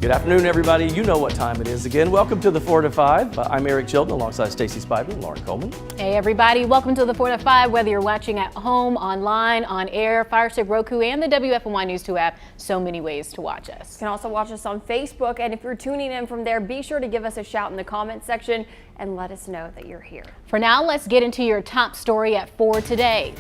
Good afternoon, everybody. You know what time it is again. Welcome to the 4 to 5. I'm Eric Chilton alongside Stacey Spivey and Lauren Coleman. Hey, everybody. Welcome to the 4 to 5. Whether you're watching at home, online, on air, Fire Stick, Roku, and the WFMY News 2 app, so many ways to watch us. You can also watch us on Facebook, and if you're tuning in from there, be sure to give us a shout in the comment section and let us know that you're here. For now, let's get into your top story at 4 today.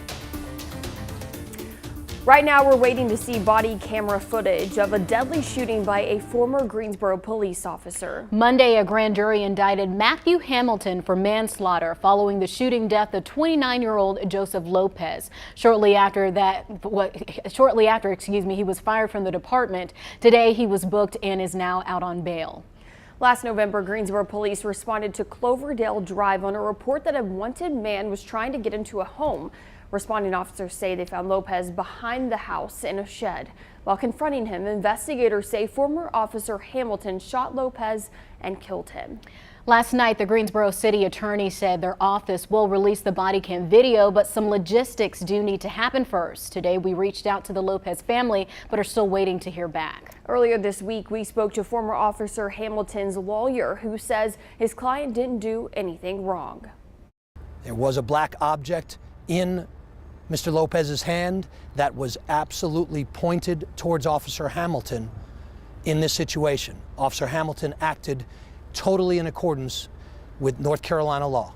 Right now, we're waiting to see body camera footage of a deadly shooting by a former Greensboro police officer. Monday, a grand jury indicted Matthew Hamilton for manslaughter following the shooting death of 29-year-old Joseph Lopez. Shortly after, he was fired from the department. Today, he was booked and is now out on bail. Last November, Greensboro police responded to Cloverdale Drive on a report that a wanted man was trying to get into a home. Responding officers say they found Lopez behind the house in a shed. While confronting him, investigators say former officer Hamilton shot Lopez and killed him. Last night, the Greensboro city attorney said their office will release the body cam video, but some logistics do need to happen first. Today, we reached out to the Lopez family, but are still waiting to hear back. Earlier this week, we spoke to former officer Hamilton's lawyer, who says his client didn't do anything wrong. There was a black object in Mr. Lopez's hand that was absolutely pointed towards Officer Hamilton in this situation. Officer Hamilton acted totally in accordance with North Carolina law.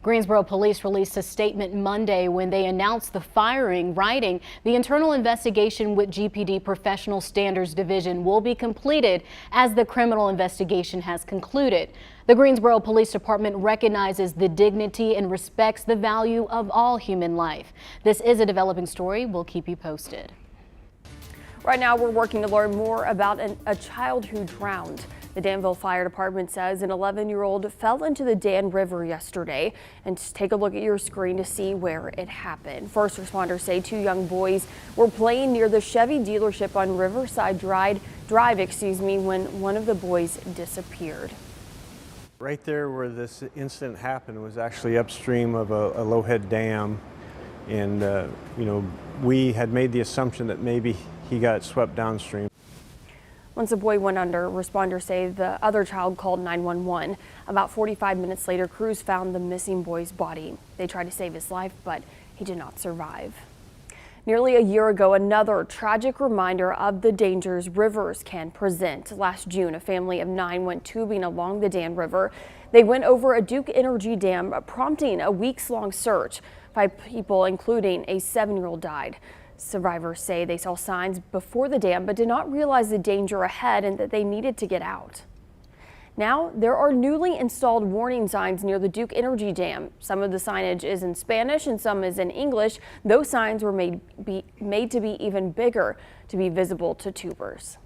Greensboro police released a statement Monday when they announced the firing, writing, "The internal investigation with GPD Professional Standards Division will be completed as the criminal investigation has concluded. The Greensboro Police Department recognizes the dignity and respects the value of all human life." This is a developing story. We'll keep you posted. Right now, we're working to learn more about a child who drowned. The Danville Fire Department says an 11-year-old fell into the Dan River yesterday. And just take a look at your screen to see where it happened. First responders say two young boys were playing near the Chevy dealership on Riverside Drive, when one of the boys disappeared. Right there where this incident happened was actually upstream of a low-head dam. And, we had made the assumption that maybe he got swept downstream. Once the boy went under, responders say the other child called 911. About 45 minutes later, crews found the missing boy's body. They tried to save his life, but he did not survive. Nearly a year ago, another tragic reminder of the dangers rivers can present. Last June, a family of 9 went tubing along the Dan River. They went over a Duke Energy dam, prompting a weeks-long search. 5 people, including a 7-year-old, died. Survivors say they saw signs before the dam but did not realize the danger ahead and that they needed to get out. Now, there are newly installed warning signs near the Duke Energy Dam. Some of the signage is in Spanish and some is in English. Those signs were made to be even bigger to be visible to tubers.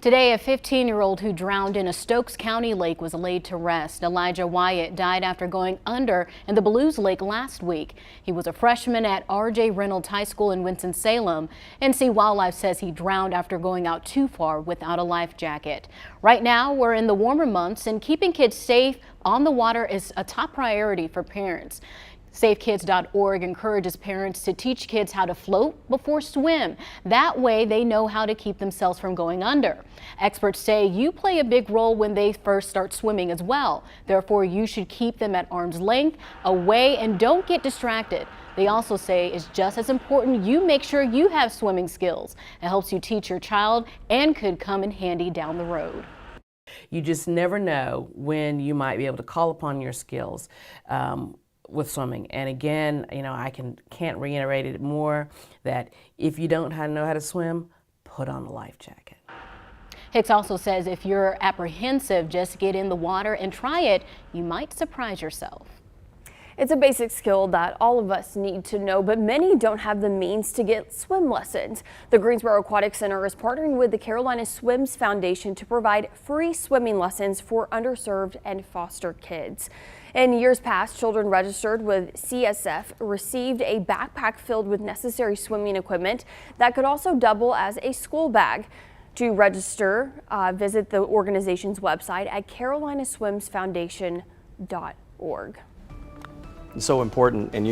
Today, a 15-year-old who drowned in a Stokes County lake was laid to rest. Elijah Wyatt died after going under in the Blues Lake last week. He was a freshman at R.J. Reynolds High School in Winston-Salem. NC Wildlife says he drowned after going out too far without a life jacket. Right now, we're in the warmer months, and keeping kids safe on the water is a top priority for parents. SafeKids.org encourages parents to teach kids how to float before swim. That way they know how to keep themselves from going under. Experts say you play a big role when they first start swimming as well. Therefore, you should keep them at arm's length, away, and don't get distracted. They also say it's just as important you make sure you have swimming skills. It helps you teach your child and could come in handy down the road. You just never know when you might be able to call upon your skills with swimming. And again, I can't reiterate it more that if you don't know how to swim, put on a life jacket. Hicks also says if you're apprehensive, just get in the water and try it. You might surprise yourself. It's a basic skill that all of us need to know, but many don't have the means to get swim lessons. The Greensboro Aquatic Center is partnering with the Carolina Swims Foundation to provide free swimming lessons for underserved and foster kids. In years past, children registered with CSF received a backpack filled with necessary swimming equipment that could also double as a school bag. To register, visit the organization's website at carolinaswimsfoundation.org. It's so important, and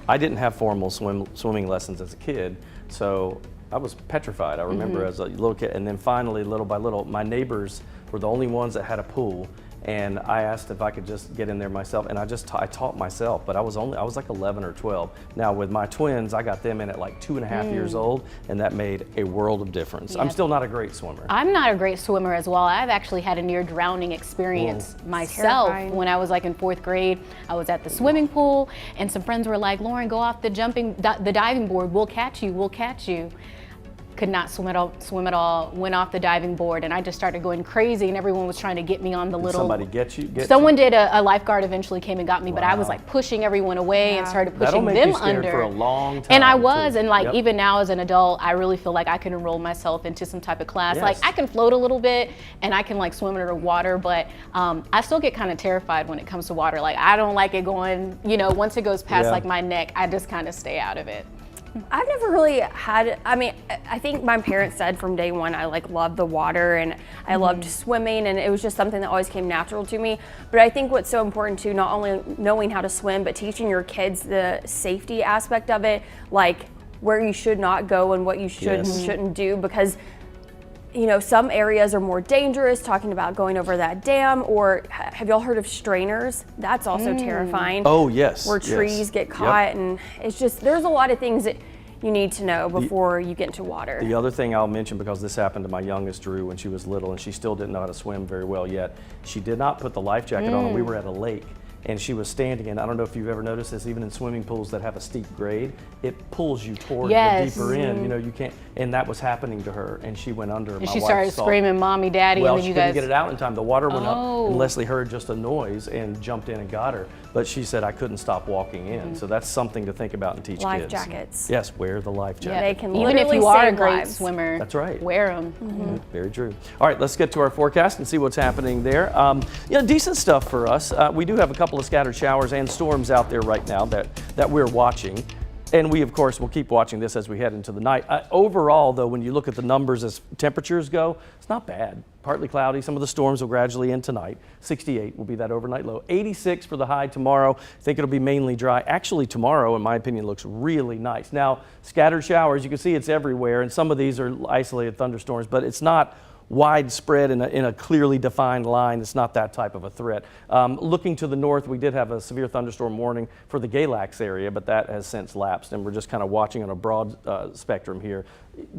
I didn't have formal swimming lessons as a kid, so I was petrified. I remember as a little kid, and then finally, little by little, my neighbors were the only ones that had a pool, and I asked if I could just get in there myself, and I taught myself, but I was like 11 or 12. Now with my twins, I got them in at like 2.5 years old, and that made a world of difference. Yeah. I'm still not a great swimmer. I'm not a great swimmer as well. I've actually had a near drowning experience myself Terrifying. when I was like in 4th grade. I was at the swimming pool, and some friends were like, "Lauren, go off the diving board. We'll catch you. We'll catch you." Could not swim at all, went off the diving board, and I just started going crazy, and everyone was trying to get me on the Did little... somebody get you? Someone did. A lifeguard eventually came and got me, but I was Wow. like pushing everyone away and started That'll pushing make them you scared under. for a long time. And I was, too. and like Yep. even now as an adult, I really feel like I can enroll myself into some type of class. Yes. Like I can float a little bit, and I can like swim under water, but I still get kind of terrified when it comes to water. Like I don't like it going, you know, once it goes past Yeah. like my neck, I just kind of stay out of it. I've never really had, I mean, I think my parents said from day one I like loved the water and I loved swimming, and it was just something that always came natural to me. But I think what's so important too, not only knowing how to swim, but teaching your kids the safety aspect of it, like where you should not go and what you should Yes. and shouldn't do, because you know, some areas are more dangerous, talking about going over that dam, or have y'all heard of strainers? That's also terrifying. Oh, yes. Where yes. trees get Yep. caught, and it's just, there's a lot of things that you need to know before you get into water. The other thing I'll mention, because this happened to my youngest Drew when she was little and she still didn't know how to swim very well yet, she did not put the life jacket on, and we were at a lake. And she was standing, and I don't know if you've ever noticed this, even in swimming pools that have a steep grade, it pulls you toward Yes. the deeper end. You know, you can't, and that was happening to her, and she went under. And My she wife started saw- screaming, "Mommy, Daddy," Well, and then she you couldn't guys... get it out in time. The water went up, Oh. and Leslie heard just a noise and jumped in and got her. But she said, I couldn't stop walking in. So that's something to think about and teach Life kids. jackets. Yes, wear the life jacket. They can Even if literally you are a save great lives. swimmer, That's right. wear them. Yeah, very true. All right, let's get to our forecast and see what's happening there. You know, decent stuff for us. We do have a couple of scattered showers and storms out there right now that we're watching. And we, of course, will keep watching this as we head into the night. Overall, though, when you look at the numbers as temperatures go, it's not bad. Partly cloudy. Some of the storms will gradually end tonight. 68 will be that overnight low. 86 for the high tomorrow. I think it'll be mainly dry. Actually, tomorrow, in my opinion, looks really nice. Now, scattered showers, you can see it's everywhere, and some of these are isolated thunderstorms, but it's not widespread in a clearly defined line. It's not that type of a threat. Looking to the north, we did have a severe thunderstorm warning for the Galax area, but that has since lapsed, and we're just kind of watching on a broad spectrum here.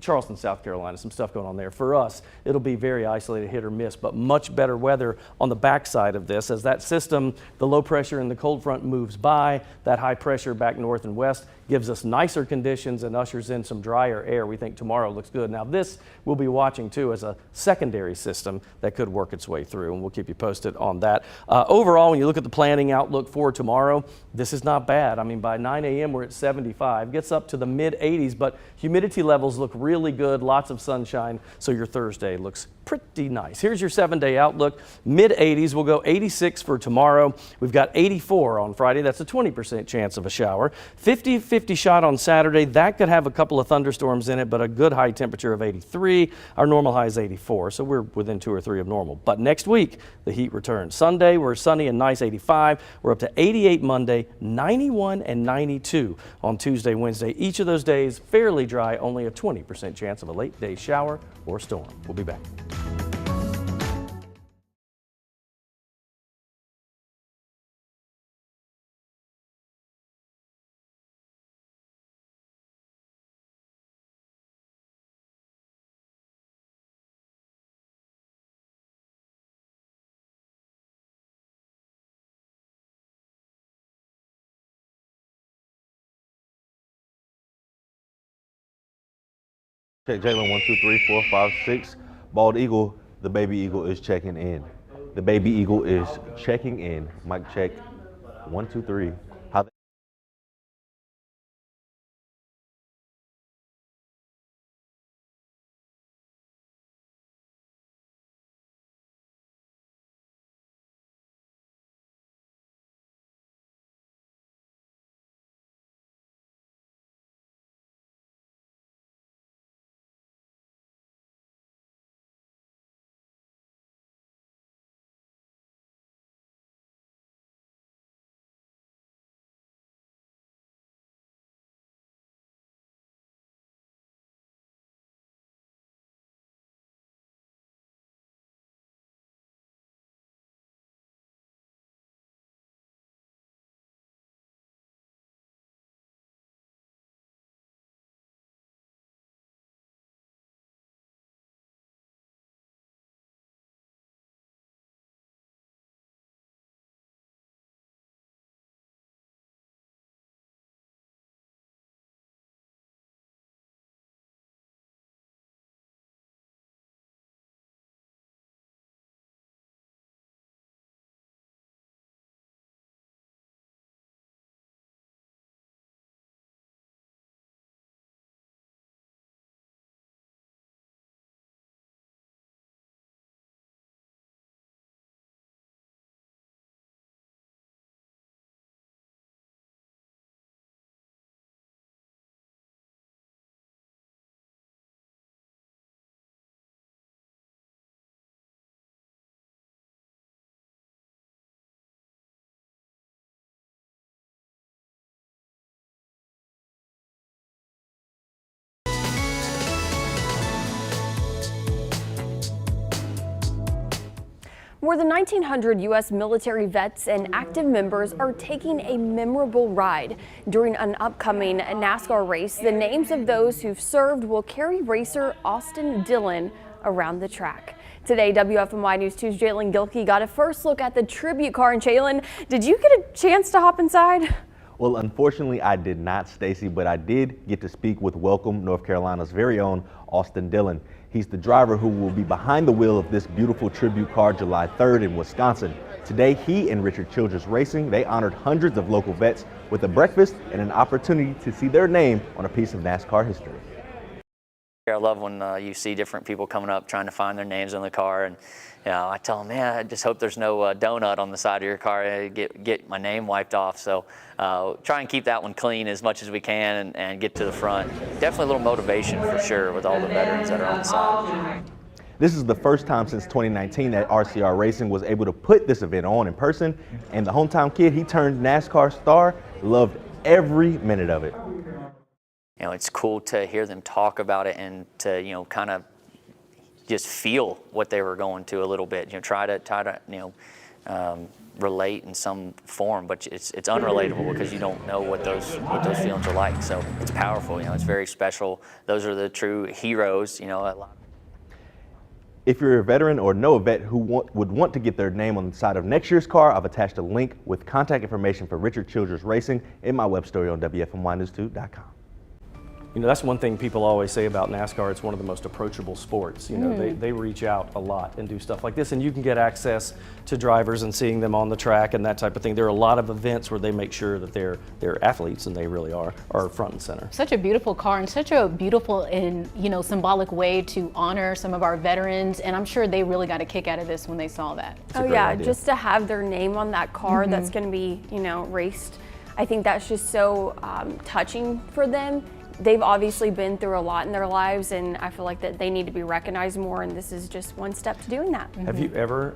Charleston, South Carolina, some stuff going on there. For us, it'll be very isolated, hit or miss, but much better weather on the backside of this as that system, the low pressure and the cold front moves by. That high pressure back north and west gives us nicer conditions and ushers in some drier air. We think tomorrow looks good. Now this we'll be watching too as a secondary system that could work its way through, and we'll keep you posted on that. Overall, when you look at the planning outlook for tomorrow, this is not bad. I mean, by 9 a.m. we're at 75, gets up to the mid 80s, but humidity levels look really good, lots of sunshine, so your Thursday looks pretty nice. Here's your 7-day outlook. Mid 80s, we'll go 86 for tomorrow. We've got 84 on Friday. That's a 20% chance of a shower. 50-50 shot on Saturday. That could have a couple of thunderstorms in it, but a good high temperature of 83. Our normal high is 84, so we're within 2 or 3 of normal. But next week, the heat returns. Sunday, we're sunny and nice, 85. We're up to 88 Monday, 91 and 92 on Tuesday, Wednesday. Each of those days fairly dry, only a 20% chance of a late day shower or storm. We'll be back. Check Jalen 1, 2, 3, 4, 5, 6. Bald Eagle, the baby eagle is checking in. The baby eagle is checking in. Mic check 1, 2, 3. How More than 1,900 U.S. military vets and active members are taking a memorable ride during an upcoming NASCAR race. The names of those who've served will carry racer Austin Dillon around the track. Today, WFMY News 2's Jalen Gilkey got a first look at the tribute car. And Jalen, did you get a chance to hop inside? Well, unfortunately, I did not, Stacy, but I did get to speak with Welcome, North Carolina's very own Austin Dillon. He's the driver who will be behind the wheel of this beautiful tribute car July 3rd in Wisconsin. Today, he and Richard Childress Racing, they honored hundreds of local vets with a breakfast and an opportunity to see their name on a piece of NASCAR history. I love when you see different people coming up trying to find their names on the car, and I tell them, man, I just hope there's no donut on the side of your car, get my name wiped off. So try and keep that one clean as much as we can and get to the front. Definitely a little motivation for sure with all the veterans that are on the side. This is the first time since 2019 that RCR Racing was able to put this event on in person, and the hometown kid, he turned NASCAR star, loved every minute of it. It's cool to hear them talk about it and to, kind of just feel what they were going to a little bit. Try to relate in some form, but it's unrelatable because you don't know what those feelings are like. So it's powerful. It's very special. Those are the true heroes. If you're a veteran or know a vet who would want to get their name on the side of next year's car, I've attached a link with contact information for Richard Childress Racing in my web story on WFMYnews2.com. That's one thing people always say about NASCAR. It's one of the most approachable sports. They reach out a lot and do stuff like this, and you can get access to drivers and seeing them on the track and that type of thing. There are a lot of events where they make sure that they're athletes, and they really are front and center. Such a beautiful car, and such a beautiful and symbolic way to honor some of our veterans, and I'm sure they really got a kick out of this when they saw that. Oh yeah, just to have their name on that car that's going to be raced. I think that's just so touching for them. They've obviously been through a lot in their lives, and I feel like that they need to be recognized more, and this is just one step to doing that. Have you ever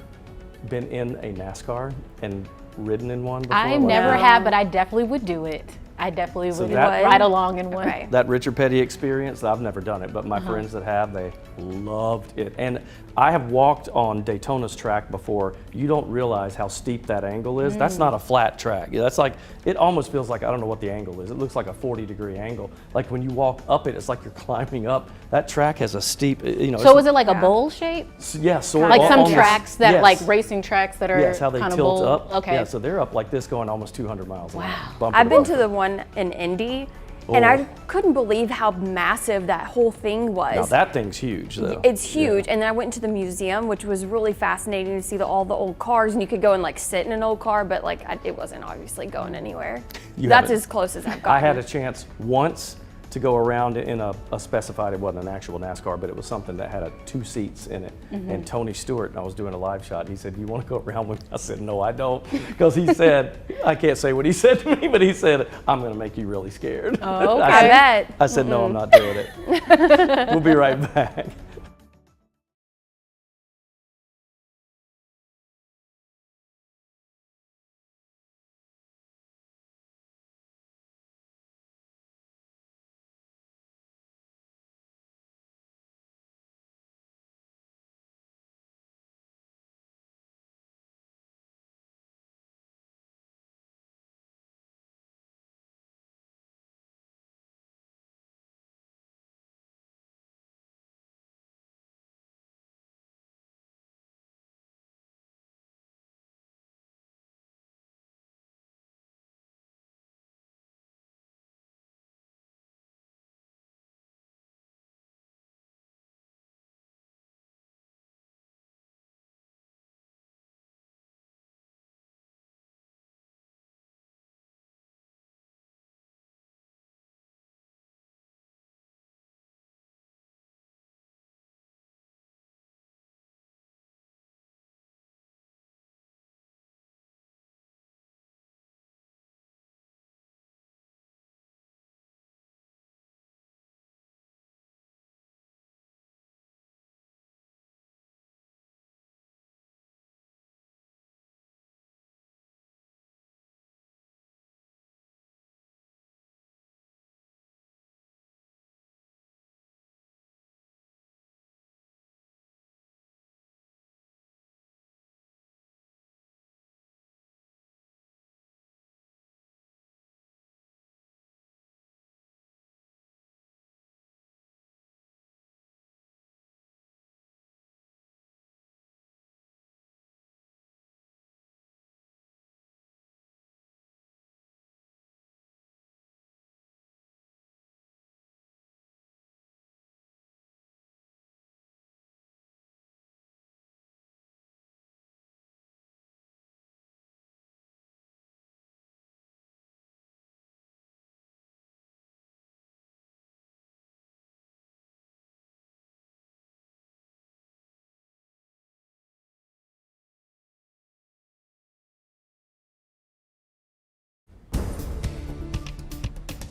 been in a NASCAR and ridden in one before? I never have, but I definitely would do it. I definitely would ride along in one. Okay. That Richard Petty experience, I've never done it, but my friends that have, they loved it. And I have walked on Daytona's track before. You don't realize how steep that angle is. That's not a flat track. That's like, it almost feels like, I don't know what the angle is. It looks like a 40-degree angle. Like when you walk up it, it's like you're climbing up. That track has a steep, So is it like a bowl shape? Yeah, sort of. Like some almost, tracks that, yes. like racing tracks that are Yes, how they kind of tilt bowl. up. Okay. Yeah, so they're up like this going almost 200 miles an hour. Bumper I've been bumper. to the one in Indy, and I couldn't believe how massive that whole thing was. Now that thing's huge, though. It's huge, and then I went into the museum, which was really fascinating to see all the old cars, and you could go and like sit in an old car, but it wasn't obviously going anywhere. That's as close as I've gotten. I had a chance once to go around in a specified, it wasn't an actual NASCAR, but it was something that had 2 seats in it. And Tony Stewart, and I was doing a live shot, he said, "Do you want to go around with me?" I said, "No, I don't." Because he said, I can't say what he said to me, but he said, "I'm going to make you really scared." Oh, okay. I bet. I said, "No, I'm not doing it." We'll be right back.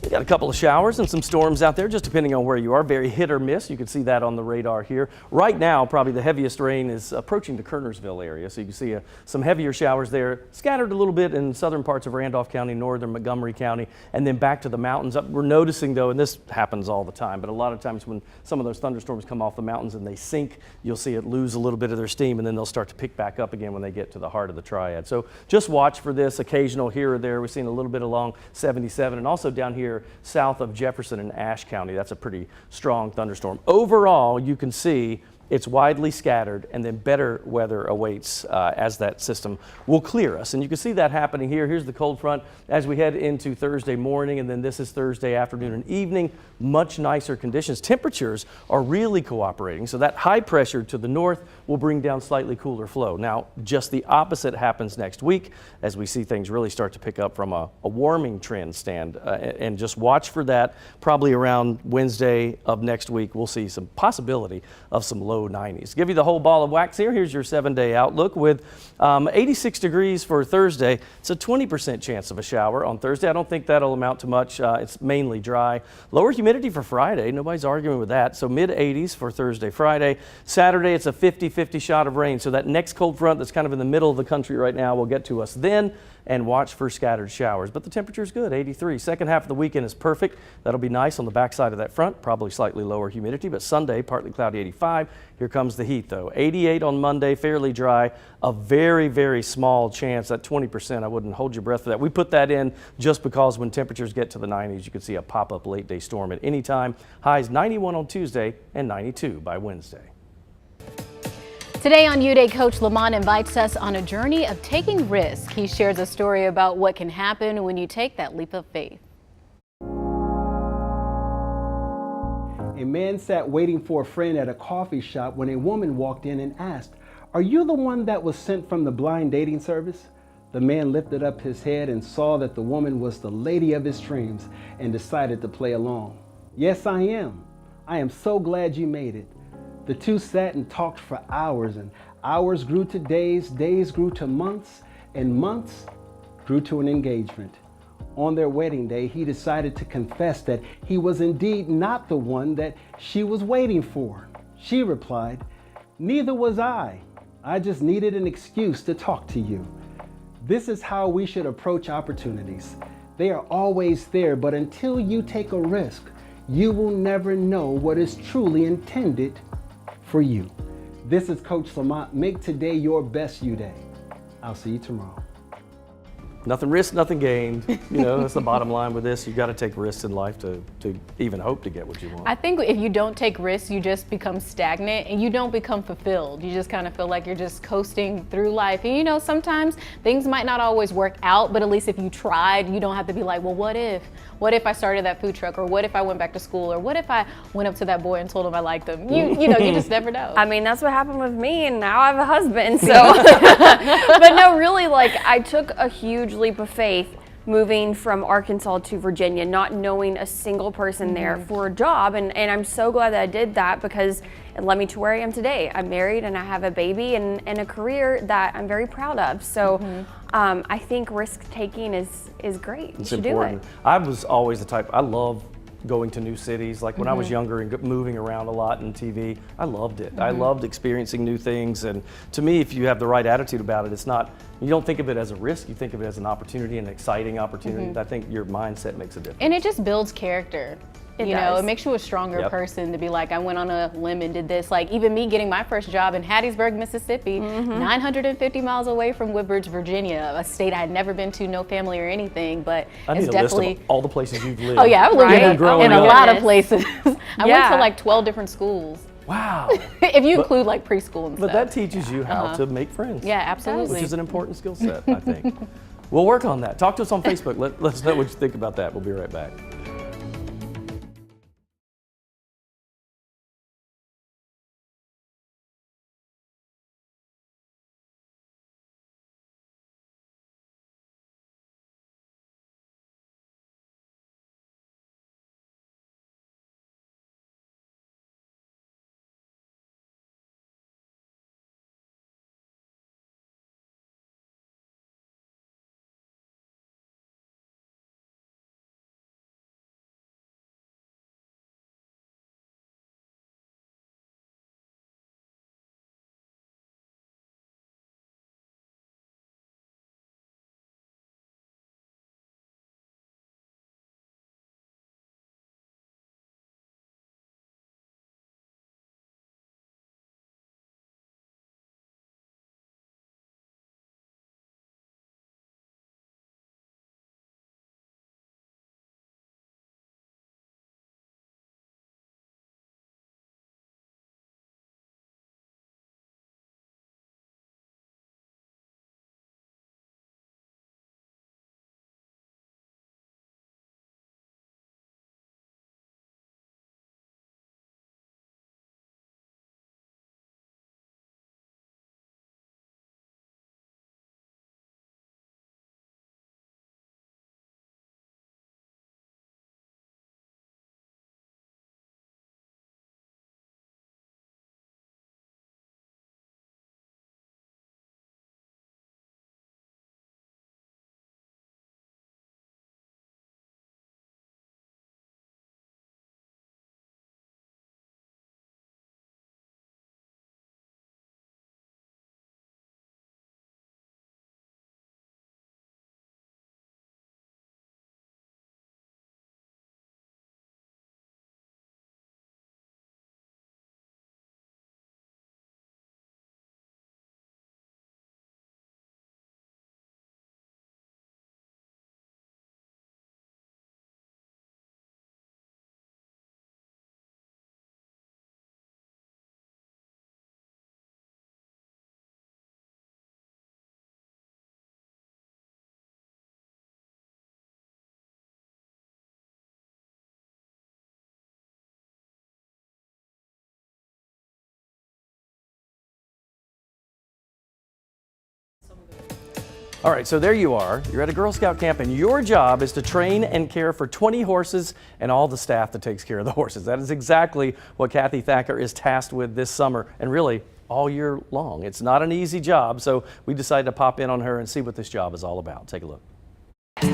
We got a couple of showers and some storms out there, just depending on where you are. Very hit or miss. You can see that on the radar here. Right now, probably the heaviest rain is approaching the Kernersville area. So you can see some heavier showers there, scattered a little bit in southern parts of Randolph County, northern Montgomery County, and then back to the mountains. We're noticing, though, and this happens all the time, but a lot of times when some of those thunderstorms come off the mountains and they sink, you'll see it lose a little bit of their steam, and then they'll start to pick back up again when they get to the heart of the triad. So just watch for this occasional here or there. We've seen a little bit along 77 and also down here south of Jefferson and Ashe County. That's a pretty strong thunderstorm. Overall, you can see it's widely scattered, and then better weather awaits as that system will clear us. And you can see that happening here. Here's the cold front as we head into Thursday morning, and then this is Thursday afternoon and evening. Much nicer conditions. Temperatures are really cooperating, so that high pressure to the north will bring down slightly cooler flow. Now, just the opposite happens next week as we see things really start to pick up from a warming trend stand. And just watch for that. Probably around Wednesday of next week, we'll see some possibility of some low 90s. Give you the whole ball of wax here. Here's your 7-day outlook with 86 degrees for Thursday. It's a 20% chance of a shower on Thursday. I don't think that'll amount to much. It's mainly dry. Lower humidity for Friday. Nobody's arguing with that. So mid 80s for Thursday, Friday. Saturday, it's a 50-50 shot of rain. So that next cold front that's kind of in the middle of the country right now will get to us then, and watch for scattered showers. But the temperature is good, 83. Second half of the weekend is perfect. That'll be nice on the backside of that front, probably slightly lower humidity, but Sunday, partly cloudy, 85. Here comes the heat, though. 88 on Monday, fairly dry. A very, very small chance, that 20%, I wouldn't hold your breath for that. We put that in just because when temperatures get to the 90s, you could see a pop-up late-day storm at any time. Highs 91 on Tuesday and 92 by Wednesday. Today on U-Day, Coach Lamont invites us on a journey of taking risks. He shares a story about what can happen when you take that leap of faith. A man sat waiting for a friend at a coffee shop when a woman walked in and asked, "Are you the one that was sent from the blind dating service?" The man lifted up his head and saw that the woman was the lady of his dreams and decided to play along. "Yes, I am. I am so glad you made it." The two sat and talked for hours, and hours grew to days, days grew to months, and months grew to an engagement. On their wedding day, he decided to confess that he was indeed not the one that she was waiting for. She replied, "Neither was I. I just needed an excuse to talk to you." This is how we should approach opportunities. They are always there, but until you take a risk, you will never know what is truly intended for you. This is Coach Lamont. Make today your best U-Day. I'll see you tomorrow. Nothing risked, nothing gained. You know, that's the bottom line with this. You've got to take risks in life to even hope to get what you want. I think if you don't take risks, you just become stagnant and you don't become fulfilled. You just kind of feel like you're just coasting through life. And you know, sometimes things might not always work out, but at least if you tried, you don't have to be like, well, what if? What if I started that food truck? Or what if I went back to school? Or what if I went up to that boy and told him I liked him? You know, you just never know. I mean, that's what happened with me, and now I have a husband, so. But no, really, like, I took a huge leap of faith moving from Arkansas to Virginia, not knowing a single person there for a job. And I'm so glad that I did that because it led me to where I am today. I'm married and I have a baby and a career that I'm very proud of. So I think risk taking is great. You should important. do it. I was always the type, I love going to new cities. Like when I was younger and moving around a lot in TV, I loved it. I loved experiencing new things. And to me, if you have the right attitude about it, it's not, you don't think of it as a risk, you think of it as an opportunity, an exciting opportunity. I think your mindset makes a difference. And it just builds character. It You know, does. it makes you a stronger person to be like, I went on a limb and did this. Like even me getting my first job in Hattiesburg, Mississippi, 950 miles away from Woodbridge, Virginia, a state I had never been to, no family or anything, but I need it's a definitely. list of all the places you've lived. Oh yeah, I've lived Right? in a Oh, lot of goodness. places. I went to like 12 different schools. Wow. If you include like preschool and But stuff. that teaches you how to make friends. Yeah, absolutely. Which is an important skill set, I think. We'll work on that. Talk to us on Facebook. Let us know what you think about that. We'll be right back. All right, so there you are. You're at a Girl Scout camp, and your job is to train and care for 20 horses and all the staff that takes care of the horses. That is exactly what Kathy Thacker is tasked with this summer, and really all year long. It's not an easy job, so we decided to pop in on her and see what this job is all about. Take a look. You'll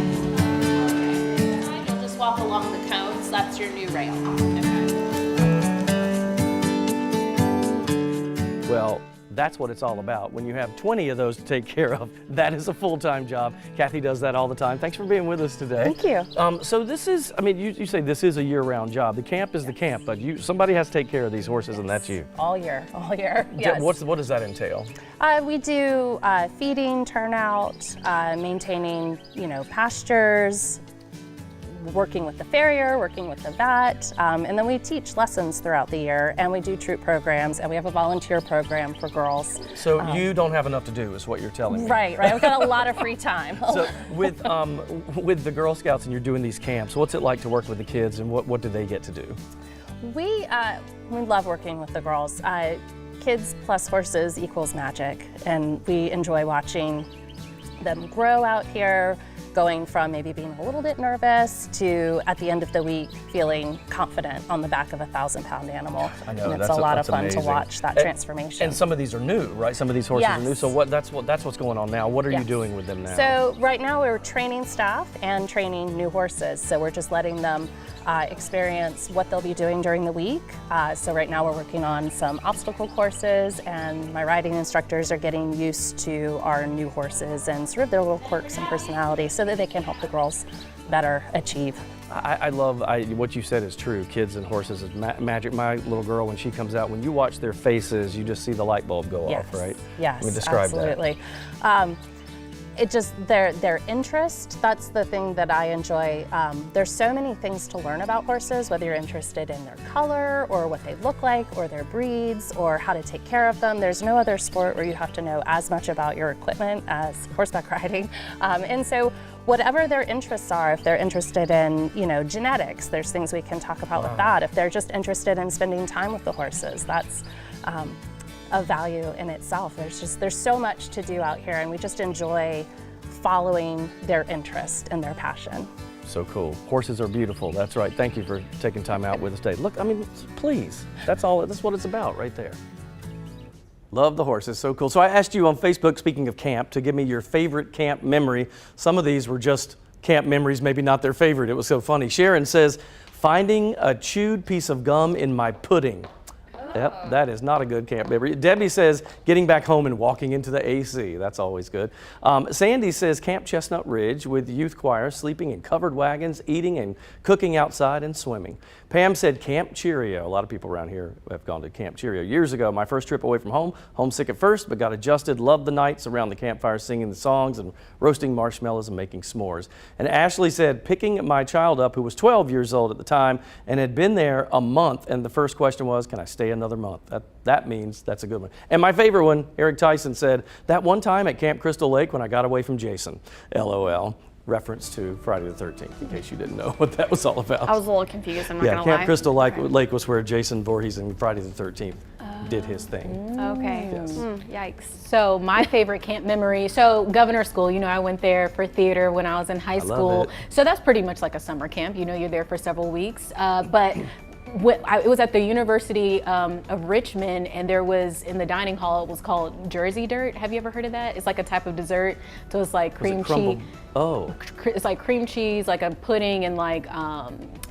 just walk along the cones. That's your new rail. Okay. Well, that's what it's all about. When you have 20 of those to take care of, that is a full-time job. Kathy does that all the time. Thanks for being with us today. Thank you. So this is, I mean, you say this is a year-round job. The camp is the camp, but somebody has to take care of these horses, and that's you. All year, yes. What does that entail? We do feeding, turnout, maintaining, pastures, working with the farrier, working with the vet, and then we teach lessons throughout the year, and we do troop programs, and we have a volunteer program for girls. So you don't have enough to do, is what you're telling me. Right. We've got a lot of free time. So with the Girl Scouts and you're doing these camps, what's it like to work with the kids, and what do they get to do? We love working with the girls. Kids plus horses equals magic, and we enjoy watching them grow out here, going from maybe being a little bit nervous to, at the end of the week, feeling confident on the back of a 1,000-pound animal. I know, and it's a lot of fun to watch that transformation. And some of these are new, right? Some of these horses are new. So that's what's going on now. What are you doing with them now? So right now we're training staff and training new horses. So we're just letting them experience what they'll be doing during the week. So right now we're working on some obstacle courses, and my riding instructors are getting used to our new horses and sort of their little quirks and personalities, so that they can help the girls better achieve. I love what you said is true. Kids and horses is magic. My little girl, when she comes out, when you watch their faces, you just see the light bulb go off, right? Yes, I mean, describe absolutely. That. It just, their interest, that's the thing that I enjoy. There's so many things to learn about horses, whether you're interested in their color or what they look like or their breeds or how to take care of them. There's no other sport where you have to know as much about your equipment as horseback riding. And so whatever their interests are, if they're interested in, genetics, there's things we can talk about with that. If they're just interested in spending time with the horses, that's a value in itself. There's so much to do out here, and we just enjoy following their interest and their passion. So cool. Horses are beautiful. That's right. Thank you for taking time out with us today. Look, I mean, please. That's what it's about right there. Love the horses. So cool. So I asked you on Facebook, speaking of camp, to give me your favorite camp memory. Some of these were just camp memories, maybe not their favorite. It was so funny. Sharon says, finding a chewed piece of gum in my pudding. Yep, that is not a good camp memory. Debbie says getting back home and walking into the AC. That's always good. Sandy says Camp Chestnut Ridge with youth choir, sleeping in covered wagons, eating and cooking outside, and swimming. Pam said Camp Cheerio. A lot of people around here have gone to Camp Cheerio. Years ago, my first trip away from home, homesick at first, but got adjusted. Loved the nights around the campfire singing the songs and roasting marshmallows and making s'mores. And Ashley said picking my child up, who was 12 years old at the time and had been there a month, and the first question was, can I stay another month? That means that's a good one. And my favorite one, Eric Tyson said, that one time at Camp Crystal Lake when I got away from Jason, LOL. Reference to Friday the 13th, in case you didn't know what that was all about. I was a little confused, I'm not gonna lie. Camp Crystal Lake was where Jason Voorhees in Friday the 13th did his thing. Okay. Yes. Yikes. So my favorite camp memory, Governor School, I went there for theater when I was in high school. So that's pretty much like a summer camp. You're there for several weeks. But it was at the University of Richmond, and there was, in the dining hall, it was called Jersey Dirt. Have you ever heard of that? It's like a type of dessert. So it's like cream cheese. Oh. It's like cream cheese, like a pudding, and like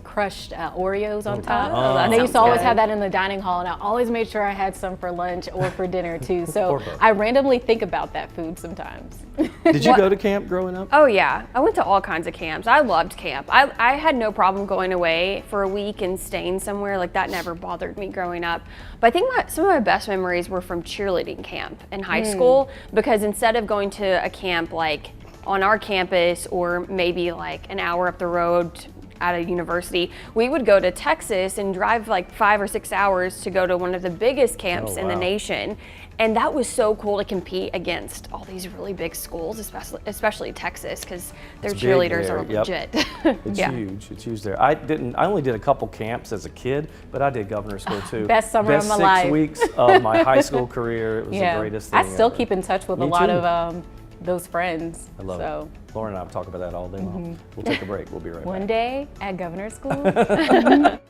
crushed Oreos on top. That they used to sounds always good. have that in the dining hall, and I always made sure I had some for lunch or for dinner too. So I randomly think about that food sometimes. Did you go to camp growing up? Oh yeah, I went to all kinds of camps. I loved camp. I had no problem going away for a week and staying somewhere. Like, that never bothered me growing up. But I think some of my best memories were from cheerleading camp in high school, because instead of going to a camp like on our campus or maybe like an hour up the road at a university, we would go to Texas and drive like 5 or 6 hours to go to one of the biggest camps in the nation. And that was so cool to compete against all these really big schools, especially Texas, because their cheerleaders are legit. It's huge. It's huge there. I only did a couple camps as a kid, but I did Governor School too. Best summer of my life. 6 weeks of my high school career. It was the greatest thing I still ever. keep in touch with Me a lot too. of those friends. I love it. Lauren and I will talk about that all day long. We'll take a break. We'll be right back. One day at governor's school.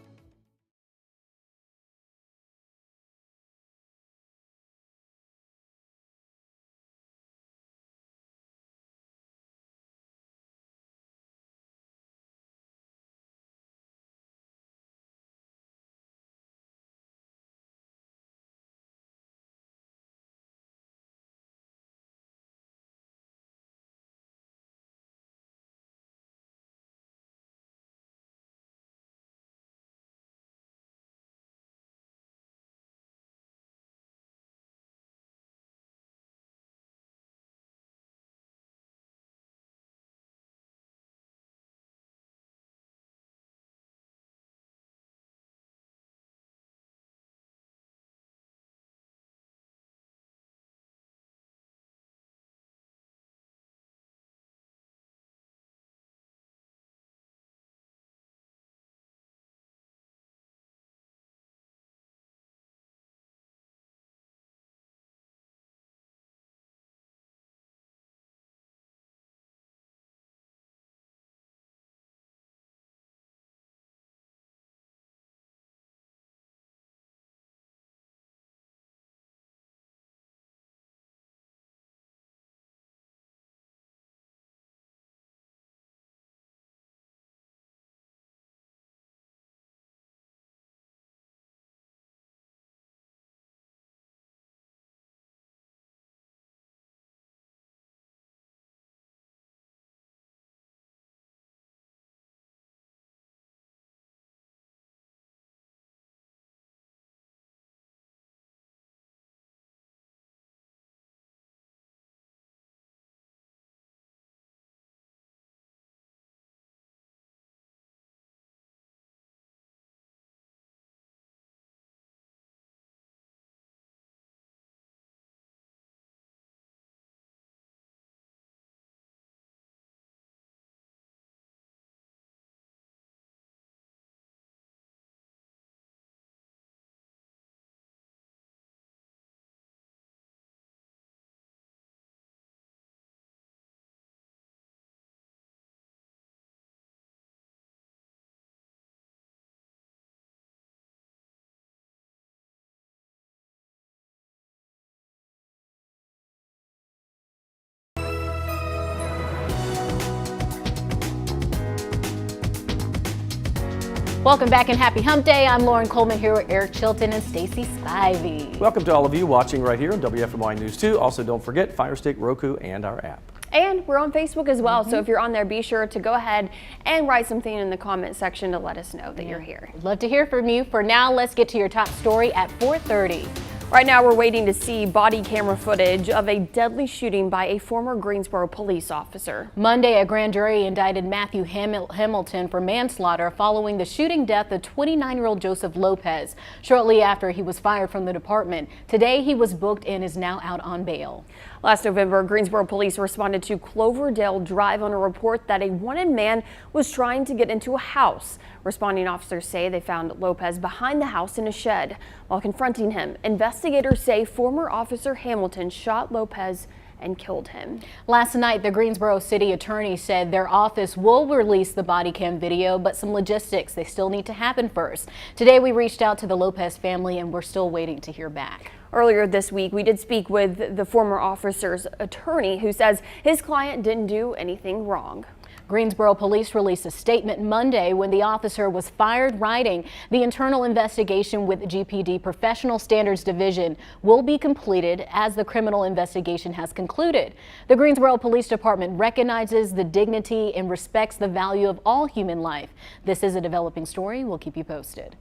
Welcome back and happy hump day. I'm Lauren Coleman here with Eric Chilton and Stacy Spivey. Welcome to all of you watching right here on WFMY News 2. Also, don't forget Fire Stick, Roku, and our app. And we're on Facebook as well, so if you're on there, be sure to go ahead and write something in the comment section to let us know that you're here. We'd love to hear from you. For now, let's get to your top story at 4:30. Right now, we're waiting to see body camera footage of a deadly shooting by a former Greensboro police officer. Monday, a grand jury indicted Matthew Hamilton for manslaughter following the shooting death of 29-year-old Joseph Lopez shortly after he was fired from the department. Today, he was booked and is now out on bail. Last November, Greensboro police responded to Cloverdale Drive on a report that a wanted man was trying to get into a house. Responding officers say they found Lopez behind the house in a shed. While confronting him, investigators say former Officer Hamilton shot Lopez and killed him. Last night, the Greensboro city attorney said their office will release the body cam video, but some logistics, they still need to happen first. Today, we reached out to the Lopez family and we're still waiting to hear back. Earlier this week, we did speak with the former officer's attorney who says his client didn't do anything wrong. Greensboro police released a statement Monday when the officer was fired, writing, "The internal investigation with GPD Professional Standards Division will be completed as the criminal investigation has concluded. The Greensboro Police Department recognizes the dignity and respects the value of all human life. This is a developing story. We'll keep you posted."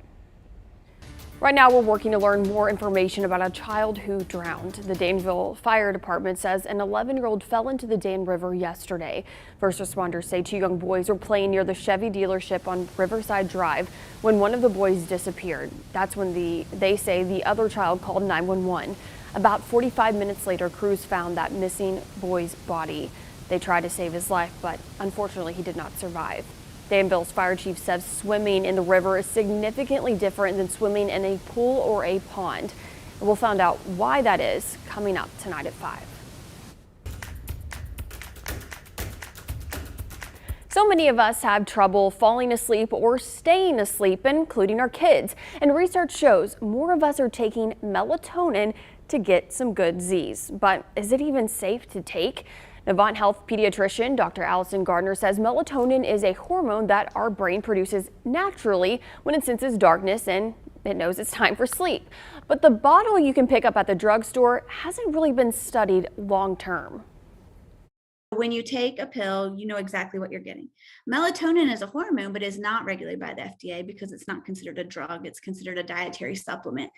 Right now, we're working to learn more information about a child who drowned. The Danville Fire Department says an 11-year-old fell into the Dan River yesterday. First responders say two young boys were playing near the Chevy dealership on Riverside Drive when one of the boys disappeared. That's when they say the other child called 911. About 45 minutes later, crews found that missing boy's body. They tried to save his life, but unfortunately he did not survive. Danville's fire chief says swimming in the river is significantly different than swimming in a pool or a pond. We'll find out why that is coming up tonight at 5. So many of us have trouble falling asleep or staying asleep, including our kids. And research shows more of us are taking melatonin to get some good Z's. But is it even safe to take? Novant Health pediatrician Dr. Allison Gardner says melatonin is a hormone that our brain produces naturally when it senses darkness and it knows it's time for sleep. But the bottle you can pick up at the drugstore hasn't really been studied long term. When you take a pill, you know exactly what you're getting. Melatonin is a hormone, but is not regulated by the FDA because it's not considered a drug. It's considered a dietary supplement.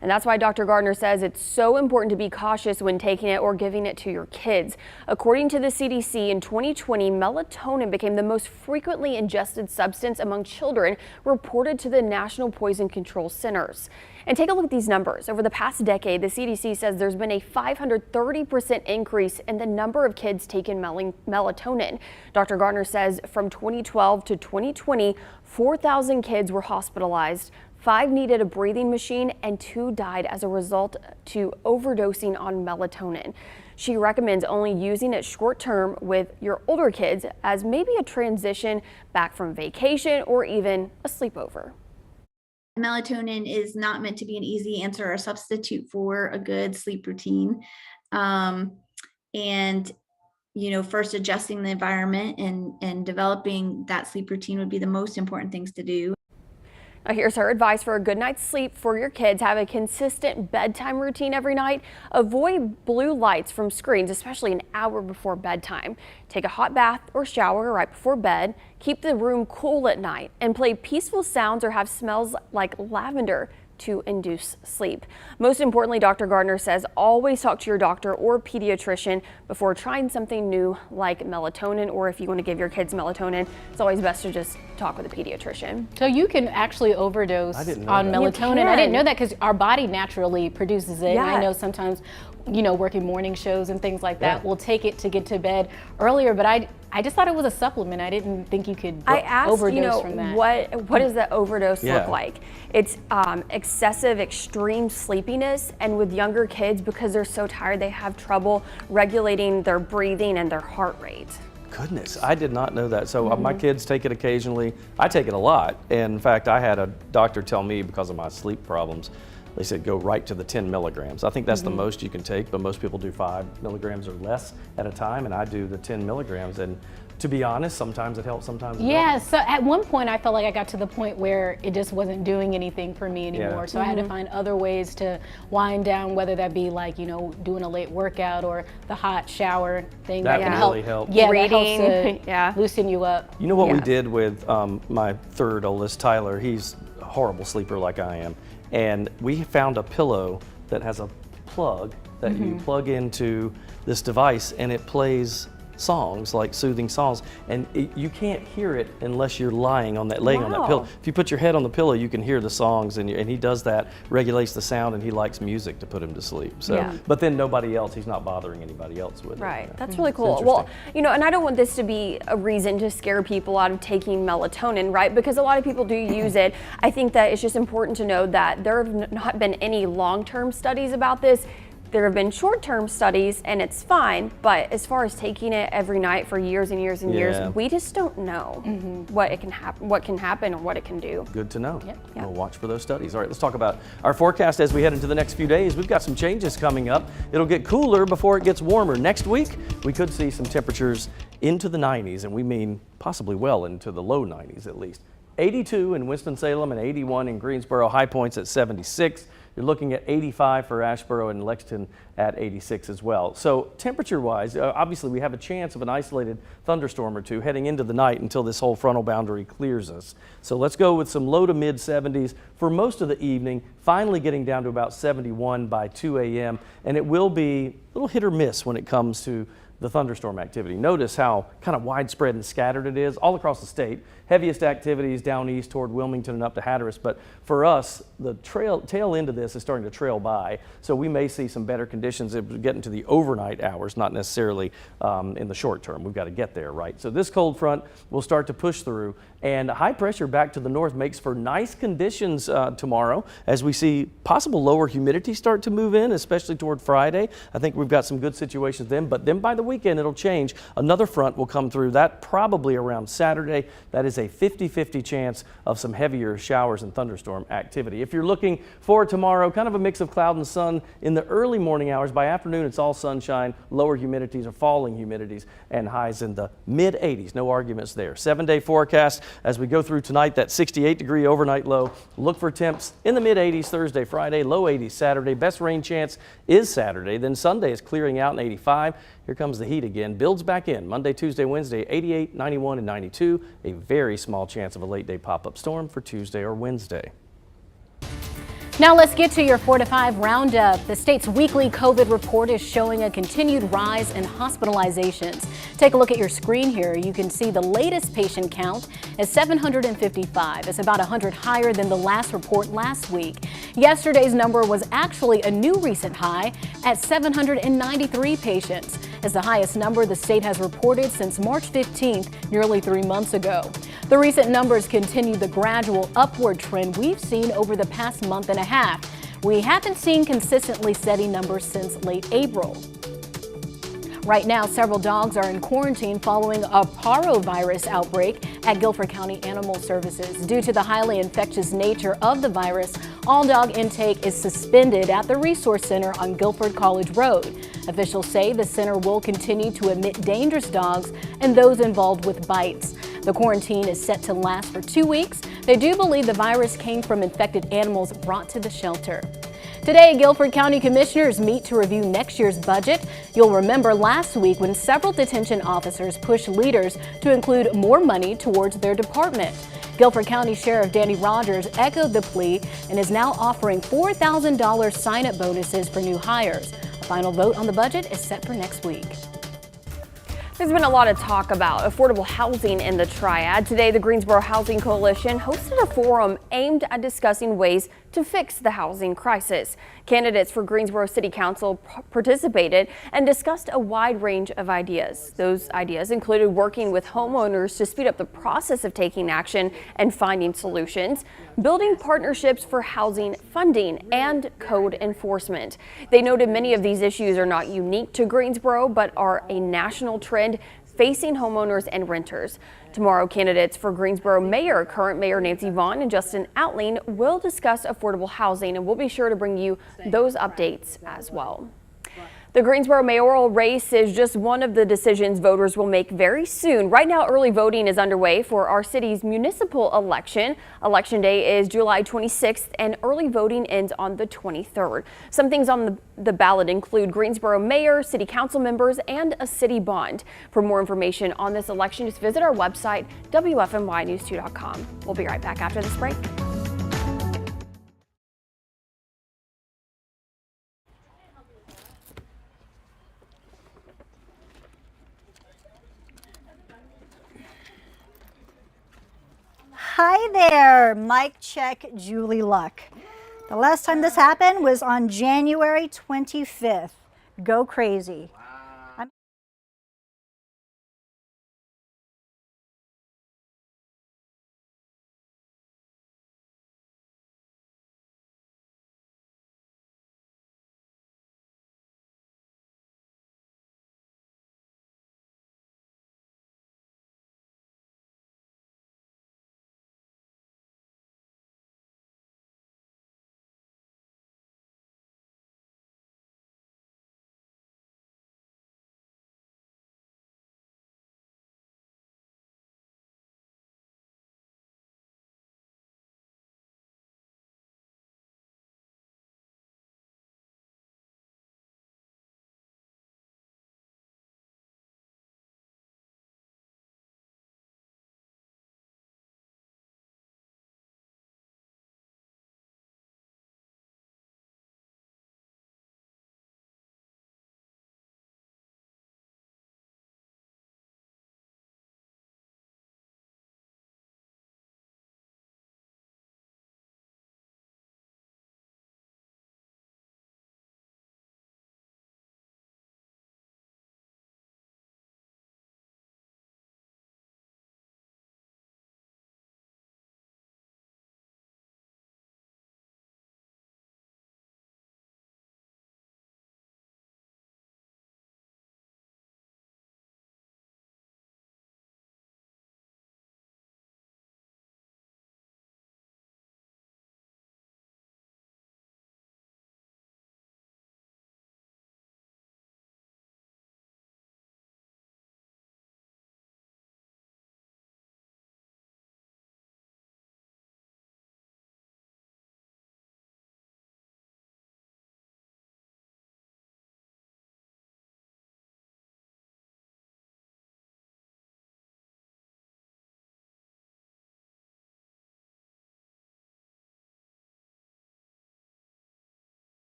And that's why Dr. Gardner says it's so important to be cautious when taking it or giving it to your kids. According to the CDC, in 2020, melatonin became the most frequently ingested substance among children, reported to the National Poison Control Centers. And take a look at these numbers. Over the past decade, the CDC says there's been a 530% increase in the number of kids taking melatonin. Dr. Gardner says from 2012 to 2020, 4,000 kids were hospitalized. 5 needed a breathing machine and 2 died as a result to overdosing on melatonin. She recommends only using it short term with your older kids as maybe a transition back from vacation or even a sleepover. Melatonin is not meant to be an easy answer or substitute for a good sleep routine. First adjusting the environment and developing that sleep routine would be the most important things to do. Now here's her advice for a good night's sleep for your kids. Have a consistent bedtime routine every night. Avoid blue lights from screens, especially an hour before bedtime. Take a hot bath or shower right before bed. Keep the room cool at night and play peaceful sounds or have smells like lavender to induce sleep. Most importantly, Dr. Gardner says always talk to your doctor or pediatrician before trying something new like melatonin, or if you want to give your kids melatonin, it's always best to just talk with a pediatrician. So you can actually overdose on melatonin. I didn't know that because our body naturally produces it. Yeah. And I know sometimes, working morning shows and things like that, we'll take it to get to bed earlier, but I just thought it was a supplement. I didn't think you could overdose from that. What does the overdose look like? It's excessive extreme sleepiness, and with younger kids, because they're so tired, they have trouble regulating their breathing and their heart rate. Goodness, I did not know that. So my kids take it occasionally. I take it a lot. And in fact, I had a doctor tell me because of my sleep problems, they said go right to the 10 milligrams. I think that's the most you can take, but most people do 5 milligrams or less at a time, and I do the 10 milligrams. And to be honest, sometimes it helps, sometimes it doesn't. So at one point I felt like I got to the point where it just wasn't doing anything for me anymore. So I had to find other ways to wind down, whether that be like, doing a late workout or the hot shower thing that can really help. Yeah, Reading. that helps to loosen you up. You know what we did with my third oldest, Tyler? He's a horrible sleeper like I am. And we found a pillow that has a plug that you plug into this device, and it plays songs, like soothing songs, and you can't hear it unless you're laying on that pillow. If you put your head on the pillow, you can hear the songs, and he does that, regulates the sound, and he likes music to put him to sleep. So, but then nobody else, he's not bothering anybody else with it. Right, that's really cool. Well, and I don't want this to be a reason to scare people out of taking melatonin, right? Because a lot of people do use it. I think that it's just important to know that there have not been any long-term studies about this. There have been short-term studies, and it's fine, but as far as taking it every night for years and years and years, we just don't know what can happen or what it can do. Good to know. We'll watch for those studies. All right, let's talk about our forecast as we head into the next few days. We've got some changes coming up. It'll get cooler before it gets warmer. Next week, we could see some temperatures into the 90s, and we mean possibly well into the low 90s at least. 82 in Winston-Salem and 81 in Greensboro, high points at 76. You're looking at 85 for Asheboro and Lexington at 86 as well. So temperature-wise, obviously we have a chance of an isolated thunderstorm or two heading into the night until this whole frontal boundary clears us. So let's go with some low to mid 70s for most of the evening, finally getting down to about 71 by 2 a.m. And it will be a little hit or miss when it comes to the thunderstorm activity. Notice how kind of widespread and scattered it is all across the state. heaviest activities down east toward Wilmington and up to Hatteras. But for us, the tail end of this is starting to trail by. So we may see some better conditions as we get into the overnight hours, not necessarily in the short term. We've got to get there, right? So this cold front will start to push through, and high pressure back to the north makes for nice conditions tomorrow as we see possible lower humidity start to move in, especially toward Friday. I think we've got some good situations then, but then by the weekend it'll change. Another front will come through, that probably around Saturday. That is a 50-50 chance of some heavier showers and thunderstorm activity. If you're looking for tomorrow, kind of a mix of cloud and sun in the early morning hours. By afternoon, it's all sunshine, lower humidities or falling humidities, and highs in the mid 80s. No arguments there. 7-day forecast as we go through tonight, that 68-degree overnight low. Look for temps in the mid 80s Thursday, Friday, low 80s Saturday. Best rain chance is Saturday. Then Sunday is clearing out in 85. Here comes the heat again. Builds back in Monday, Tuesday, Wednesday, 88, 91, and 92. A very small chance of a late day pop-up storm for Tuesday or Wednesday. Now let's get to your 4 to 5 roundup. The state's weekly COVID report is showing a continued rise in hospitalizations. Take a look at your screen here. You can see the latest patient count is 755. It's about 100 higher than the last report last week. Yesterday's number was actually a new recent high at 793 patients. It's the highest number the state has reported since March 15th, nearly 3 months ago. The recent numbers continue the gradual upward trend we've seen over the past month and a half. We haven't seen consistently steady numbers since late April. Right now, several dogs are in quarantine following a parvovirus outbreak at Guilford County Animal Services. Due to the highly infectious nature of the virus, all dog intake is suspended at the Resource Center on Guilford College Road. Officials say the center will continue to admit dangerous dogs and those involved with bites. The quarantine is set to last for 2 weeks. They do believe the virus came from infected animals brought to the shelter. Today, Guilford County Commissioners meet to review next year's budget. You'll remember last week when several detention officers pushed leaders to include more money towards their department. Guilford County Sheriff Danny Rogers echoed the plea and is now offering $4,000 sign-up bonuses for new hires. A final vote on the budget is set for next week. There's been a lot of talk about affordable housing in the Triad. Today, the Greensboro Housing Coalition hosted a forum aimed at discussing ways to fix the housing crisis. Candidates for Greensboro City Council participated and discussed a wide range of ideas. Those ideas included working with homeowners to speed up the process of taking action and finding solutions, building partnerships for housing funding, and code enforcement. They noted many of these issues are not unique to Greensboro, but are a national trend facing homeowners and renters. Tomorrow, candidates for Greensboro Mayor, current Mayor Nancy Vaughn and Justin Outling, will discuss affordable housing, and we'll be sure to bring you those updates as well. The Greensboro mayoral race is just one of the decisions voters will make very soon. Right now, early voting is underway for our city's municipal election. Election day is July 26th, and early voting ends on the 23rd. Some things on the ballot include Greensboro mayor, city council members, and a city bond. For more information on this election, just visit our website, WFMYnews2.com. We'll be right back after this break. Hi there, Mike check, Julie Luck. The last time this happened was on January 25th. Go crazy.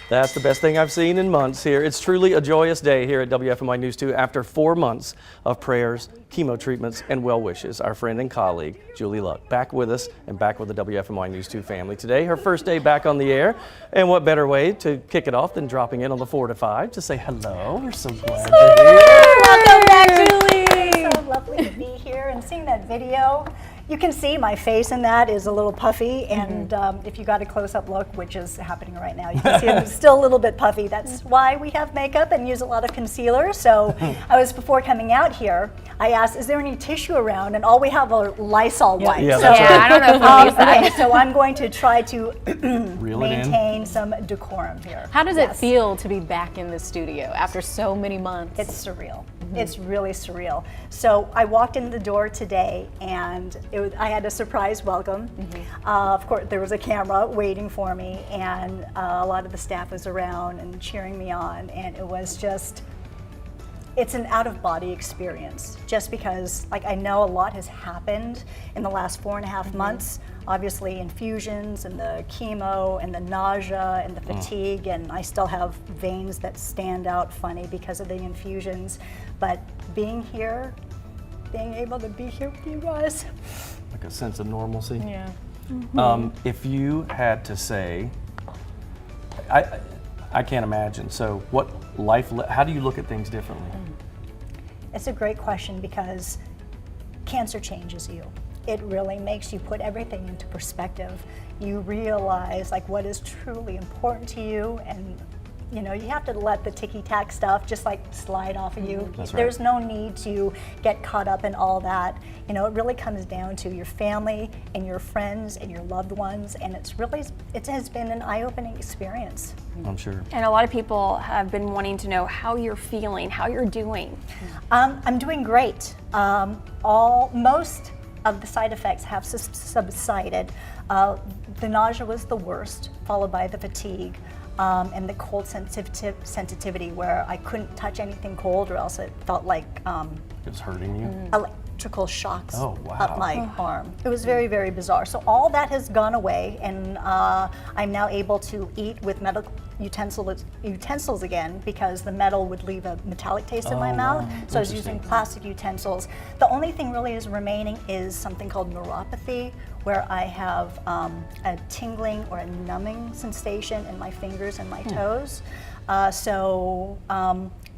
That's the best thing I've seen in months here. It's truly a joyous day here at WFMY News 2 after 4 months of prayers, chemo treatments, and well wishes. Our friend and colleague, Julie Luck, back with us and back with the WFMY News 2 family today. Her first day back on the air. And what better way to kick it off than dropping in on the 4 to 5 to say hello. We're so glad you're here. Welcome back, Julie. It's so lovely to be here and seeing that video. You can see my face in that is a little puffy, and if you got a close-up look, which is happening right now, you can see I'm still a little bit puffy. That's why we have makeup and use a lot of concealer. So before coming out here, I asked, is there any tissue around? And all we have are Lysol wipes. Yeah, so, I don't know if we'll use that. Okay, so I'm going to try to Reel it in. maintain some decorum here. How does it feel to be back in the studio after so many months? It's surreal. It's really surreal. So I walked in the door today, and I had a surprise welcome. Of course, there was a camera waiting for me, and a lot of the staff was around and cheering me on, and it was just, it's an out-of-body experience, just because I know a lot has happened in the last 4.5 months. Obviously infusions and the chemo and the nausea and the fatigue, and I still have veins that stand out funny because of the infusions. But being here, being able to be here with you guys. Like a sense of normalcy. Yeah. If you had to say, I can't imagine. So what how do you look at things differently? It's a great question because cancer changes you. It really makes you put everything into perspective. You realize what is truly important to you, and you have to let the ticky-tack stuff just slide off of you. That's right. There's no need to get caught up in all that. It really comes down to your family and your friends and your loved ones, and it has been an eye-opening experience. I'm sure. And a lot of people have been wanting to know how you're feeling, how you're doing. I'm doing great. Most of the side effects have subsided. The nausea was the worst, followed by the fatigue. And the cold sensitivity, where I couldn't touch anything cold or else it felt like It was hurting you? electrical shocks up my arm. It was very, very bizarre. So all that has gone away, and I'm now able to eat with medical utensils again, because the metal would leave a metallic taste in my mouth. So I was using plastic utensils. The only thing really is remaining is something called neuropathy, where I have a tingling or a numbing sensation in my fingers and my toes.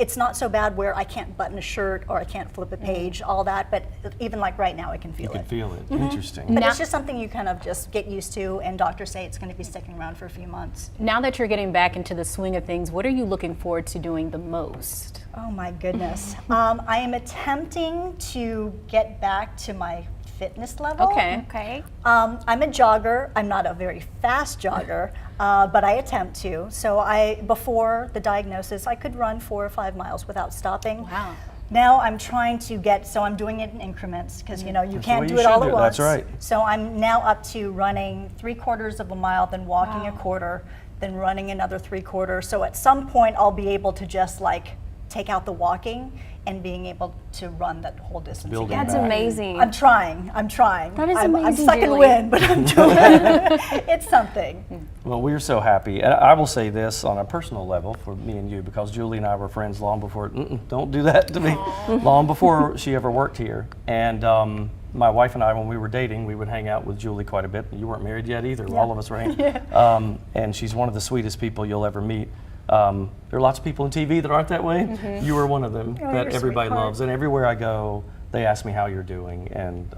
It's not so bad where I can't button a shirt or I can't flip a page, all that, but even right now I can feel it. You can feel it. Interesting. But it's just something you kind of just get used to, and doctors say it's going to be sticking around for a few months. Now that you're getting back into the swing of things, what are you looking forward to doing the most? Oh my goodness. I am attempting to get back to my fitness level. Okay. I'm a jogger. I'm not a very fast jogger, but I attempt to. So before the diagnosis, I could run 4 or 5 miles without stopping. Wow. Now I'm trying to so I'm doing it in increments, because you That's can't the do way it you all should at do it. once. That's right. So I'm now up to running 3/4 of a mile, then walking a quarter, then running another 3/4. So at some point I'll be able to just take out the walking and being able to run that whole distance Building again. That's amazing. I'm trying. That is I'm amazing, sucking Julie. wind, but I'm doing it. It's something. Well, we're so happy. And I will say this on a personal level for me and you, because Julie and I were friends long before, don't do that to me, long before she ever worked here. And my wife and I, when we were dating, we would hang out with Julie quite a bit. You weren't married yet either. Yeah. All of us were hanging. And she's one of the sweetest people you'll ever meet. There are lots of people on TV that aren't that way. You are one of them that you're everybody sweetheart. loves. And everywhere I go, they ask me how you're doing. And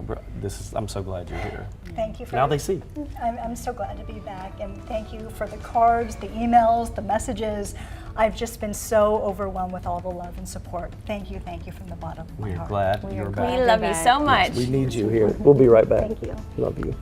I'm so glad you're here. Thank you for Now they see. I'm so glad to be back, and thank you for the cards, the emails, the messages. I've just been so overwhelmed with all the love and support. Thank you from the bottom of my We're heart. glad you're back. We love you so much. We need you here. We'll be right back. Thank you. Love you.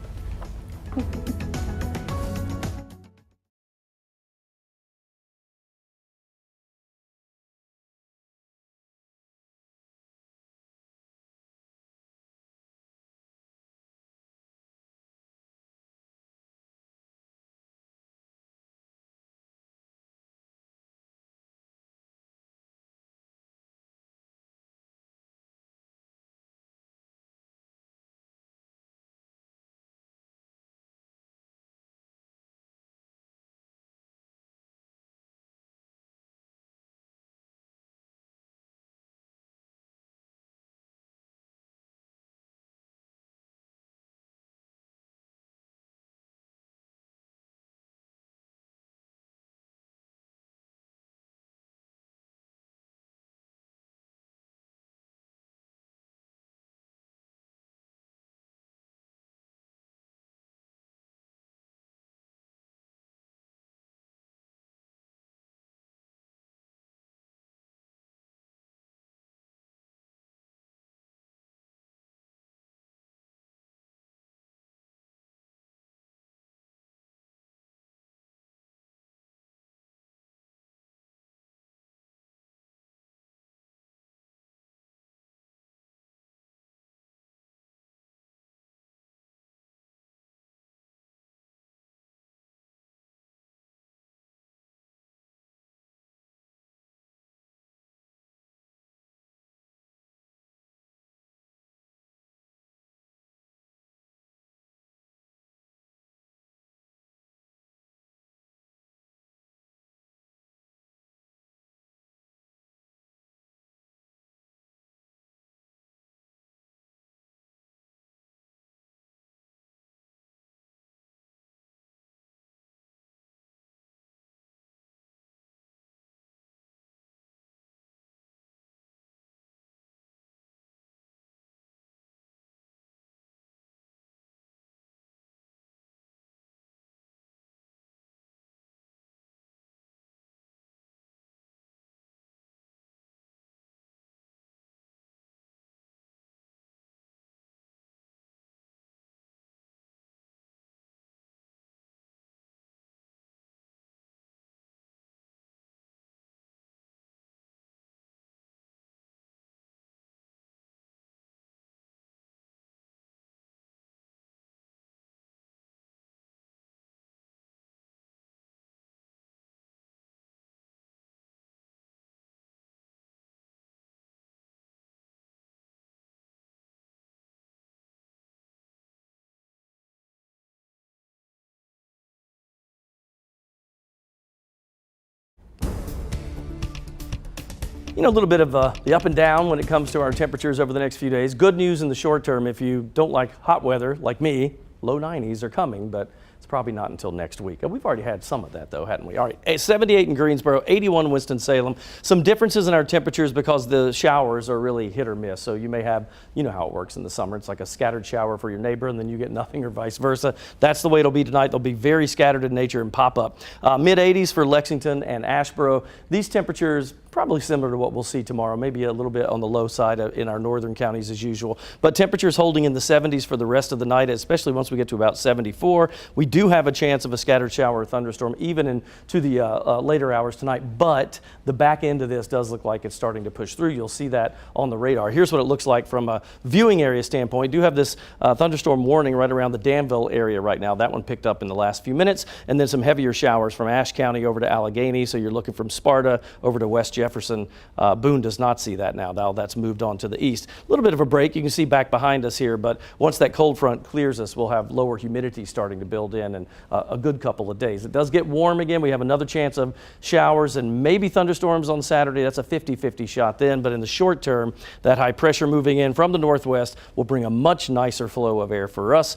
a little bit of the up and down when it comes to our temperatures over the next few days. Good news in the short term, if you don't like hot weather like me, low 90s are coming, but it's probably not until next week. We've already had some of that though, hadn't we? All right, 78 in Greensboro, 81 in Winston-Salem. Some differences in our temperatures because the showers are really hit or miss. So you may have, you know how it works in the summer. It's like a scattered shower for your neighbor and then you get nothing or vice versa. That's the way it'll be tonight. They'll be very scattered in nature and pop up. Mid 80s for Lexington and Asheboro. These temperatures probably similar to what we'll see tomorrow, maybe a little bit on the low side in our northern counties as usual. But temperatures holding in the 70s for the rest of the night, especially once we get to about 74. We do have a chance of a scattered shower or thunderstorm even into the later hours tonight, but the back end of this does look like it's starting to push through. You'll see that on the radar. Here's what it looks like from a viewing area standpoint. We do have this thunderstorm warning right around the Danville area right now. That one picked up in the last few minutes, and then some heavier showers from Ashe County over to Allegheny. So you're looking from Sparta over to West Jefferson. Boone does not see that now. That's moved on to the east. A little bit of a break you can see back behind us here, but once that cold front clears us, we'll have lower humidity starting to build in and a good couple of days. It does get warm again. We have another chance of showers and maybe thunderstorms on Saturday. That's a 50-50 shot then, but in the short term, that high pressure moving in from the northwest will bring a much nicer flow of air for us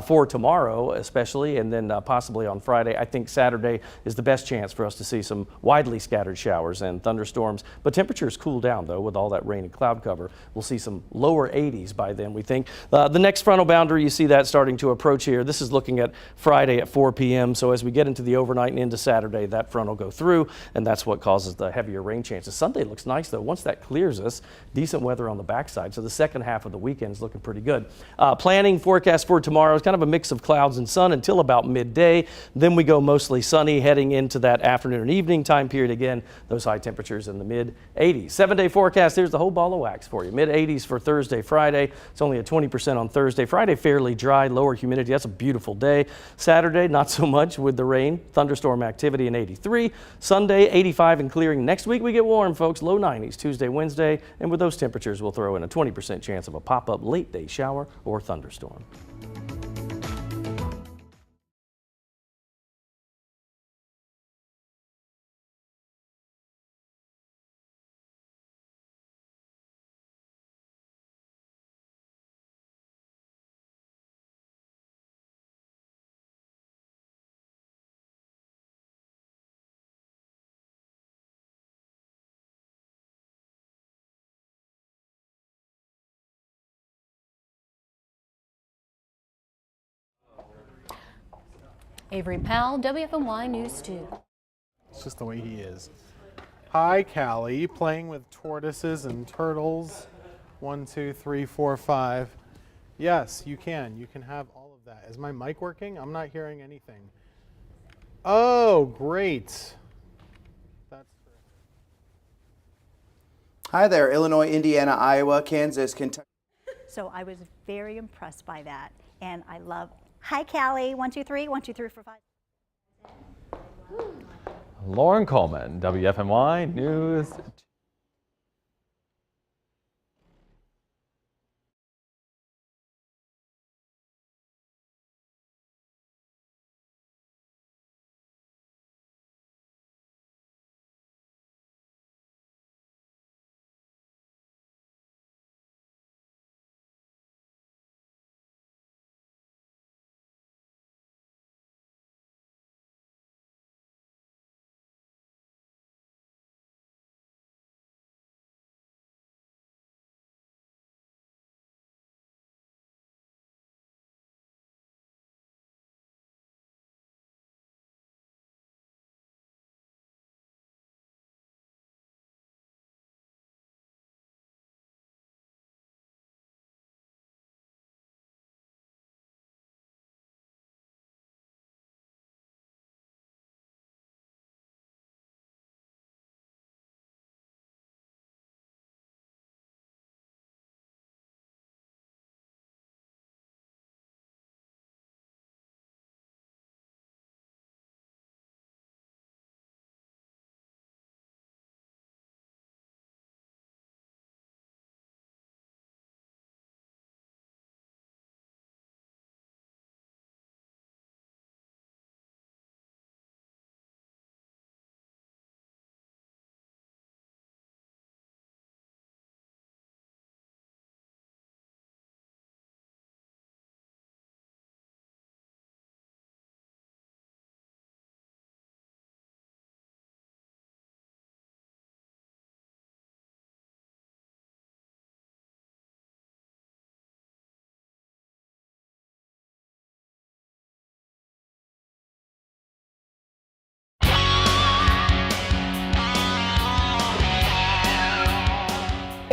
for tomorrow especially, and then possibly on Friday. I think Saturday is the best chance for us to see some widely scattered showers and thunderstorms. But temperatures cool down though with all that rain and cloud cover. We'll see some lower 80s by then, we think. The next frontal boundary, you see that starting to approach here. This is looking at Friday at 4 p.m. So as we get into the overnight and into Saturday, that front will go through, and that's what causes the heavier rain chances. Sunday looks nice though. Once that clears us, decent weather on the backside. So the second half of the weekend is looking pretty good. Planning forecast for tomorrow is kind of a mix of clouds and sun until about midday. Then we go mostly sunny heading into that afternoon and evening time period. Again, those high temperatures in the mid 80s. 7-day forecast, here's the whole ball of wax for you. Mid 80s for Thursday, Friday. It's only at 20% on Thursday. Friday, fairly dry, lower humidity. That's a beautiful day. Saturday, not so much with the rain. Thunderstorm activity in 83. Sunday, 85 and clearing. Next week, we get warm, folks. Low 90s Tuesday, Wednesday. And with those temperatures, we'll throw in a 20% chance of a pop-up late day shower or thunderstorm. Avery Powell, WFMY News 2. It's just the way he is. Hi, Callie. Playing with tortoises and turtles. 1, 2, 3, 4, 5. Yes, you can. You can have all of that. Is my mic working? I'm not hearing anything. Oh, great. That's terrific. Hi there, Illinois, Indiana, Iowa, Kansas, Kentucky. So I was very impressed by that, and I love. Hi, Callie. 1, 2, 3. 1, 2, 3, 4, 5. Lauren Coleman, WFMY News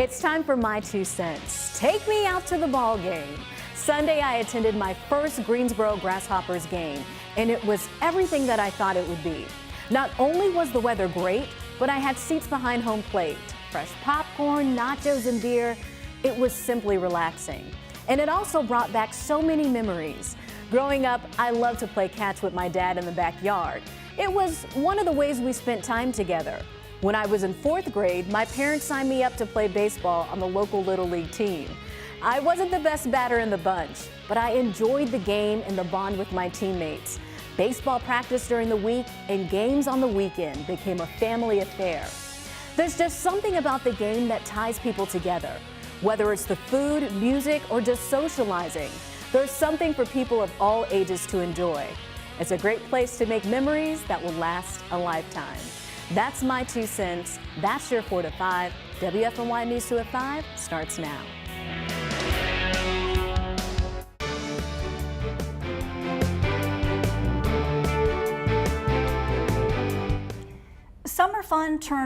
It's time for my 2 cents. Take me out to the ball game. Sunday, I attended my first Greensboro Grasshoppers game, and it was everything that I thought it would be. Not only was the weather great, but I had seats behind home plate, fresh popcorn, nachos, and beer. It was simply relaxing. And it also brought back so many memories. Growing up, I loved to play catch with my dad in the backyard. It was one of the ways we spent time together. When I was in 4th grade, my parents signed me up to play baseball on the local Little League team. I wasn't the best batter in the bunch, but I enjoyed the game and the bond with my teammates. Baseball practice during the week and games on the weekend became a family affair. There's just something about the game that ties people together. Whether it's the food, music, or just socializing, there's something for people of all ages to enjoy. It's a great place to make memories that will last a lifetime. That's my 2 cents. That's your 4 to 5. WFMY News 2 at 5 starts now. Summer fun turned